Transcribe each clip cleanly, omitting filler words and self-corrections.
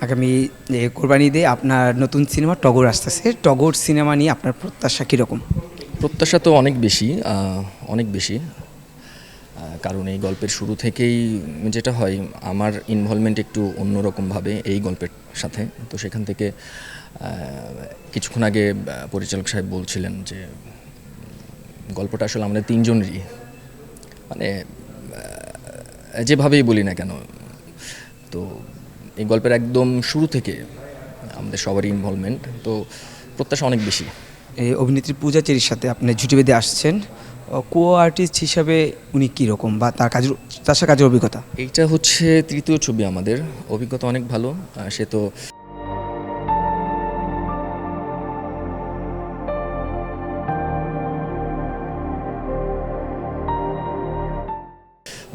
আগামী কোরবানি ঈদে আপনার নতুন সিনেমা টগর আসতেছে। টগর সিনেমা নিয়ে আপনার প্রত্যাশা কীরকম? প্রত্যাশা তো অনেক বেশি, অনেক বেশি। কারণ এই গল্পের শুরু থেকেই যেটা হয়, আমার ইনভলভমেন্ট একটু অন্যরকমভাবে এই গল্পের সাথে। তো সেখান থেকে কিছুক্ষণ আগে পরিচালক সাহেব বলছিলেন যে গল্পটা আসলে আমাদের তিনজনেরই, মানে যেভাবেই বলি না কেন। তো এই গল্পের একদম শুরু থেকে আমাদের সবারই ইনভলভমেন্ট, তো প্রত্যাশা অনেক বেশি। এই অভিনেত্রী পূজা চেরির সাথে আপনি জুটি বেঁধে আসছেন, কো আর্টিস্ট হিসাবে উনি কীরকম বা তার সাথে কাজের অভিজ্ঞতা? এইটা হচ্ছে তৃতীয় ছবি আমাদের, অভিজ্ঞতা অনেক ভালো। সে তো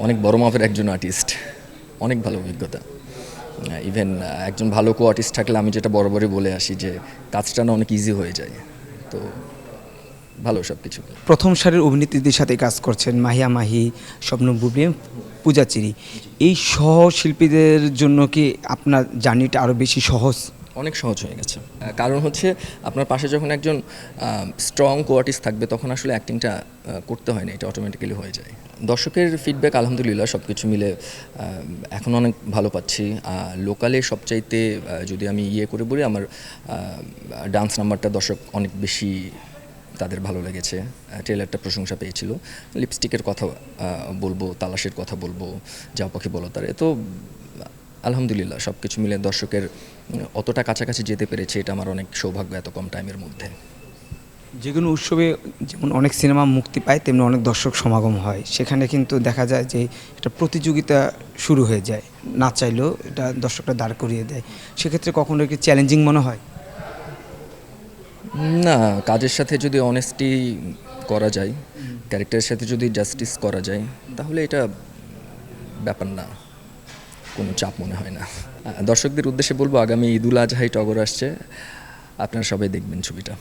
অনেক বড় মাপের একজন আর্টিস্ট, অনেক ভালো অভিজ্ঞতা। ইভেন একজন ভালো কো আর্টিস্ট থাকলে আমি যেটা বরাবরই বলে আসি যে কাজটা না অনেক ইজি হয়ে যায়। তো ভালো সব কিছু। প্রথম সারির অভিনেত্রীদের সাথে কাজ করছেন, মাহিয়া মাহি, শবনম বুবলি, পূজা চেরি। এই সহশিল্পীদের জন্য কি আপনার জার্নিটা আরও বেশি সহজ? অনেক সহজ হয়ে গেছে। কারণ হচ্ছে আপনার পাশে যখন একজন স্ট্রং কো আর্টিস্ট থাকবে তখন আসলে অ্যাক্টিংটা করতে হয় না, এটা অটোমেটিক্যালি হয়ে যায়। দর্শকের ফিডব্যাক আলহামদুলিল্লাহ সব কিছু মিলে এখন অনেক ভালো পাচ্ছি। লোকালে সবচাইতে যদি আমি করে বলি, আমার ডান্স নাম্বারটা দর্শক অনেক বেশি তাদের ভালো লেগেছে। ট্রেলারটা প্রশংসা পেয়েছিল। লিপস্টিকের কথা বলবো, তালাশের কথা বলবো, যা পাখি বলো তারে। তো আলহামদুলিল্লাহ সব কিছু মিলে দর্শকের অতটা কাছাকাছি যেতে পেরেছে, এটা আমার অনেক সৌভাগ্য এত কম টাইমের মধ্যে। যে কোনো উৎসবে যেমন অনেক সিনেমা মুক্তি পায়, তেমনি অনেক দর্শক সমাগম হয়। সেখানে কিন্তু দেখা যায় যে একটা প্রতিযোগিতা শুরু হয়ে যায়, না চাইলেও এটা দর্শকরা দাঁড় করিয়ে দেয়। সেক্ষেত্রে কখনো কি চ্যালেঞ্জিং মনে হয়? না, কাজের সাথে যদি অনেস্টি করা যায়, ক্যারেক্টারের সাথে যদি জাস্টিস করা যায়, তাহলে এটা ব্যাপার না, কোনো চাপ মনে হয় না। দর্শকদের উদ্দেশ্যে বলবো, আগামী ঈদুল আজহায় টগর আসছে, আপনারা সবাই দেখবেন ছবিটা।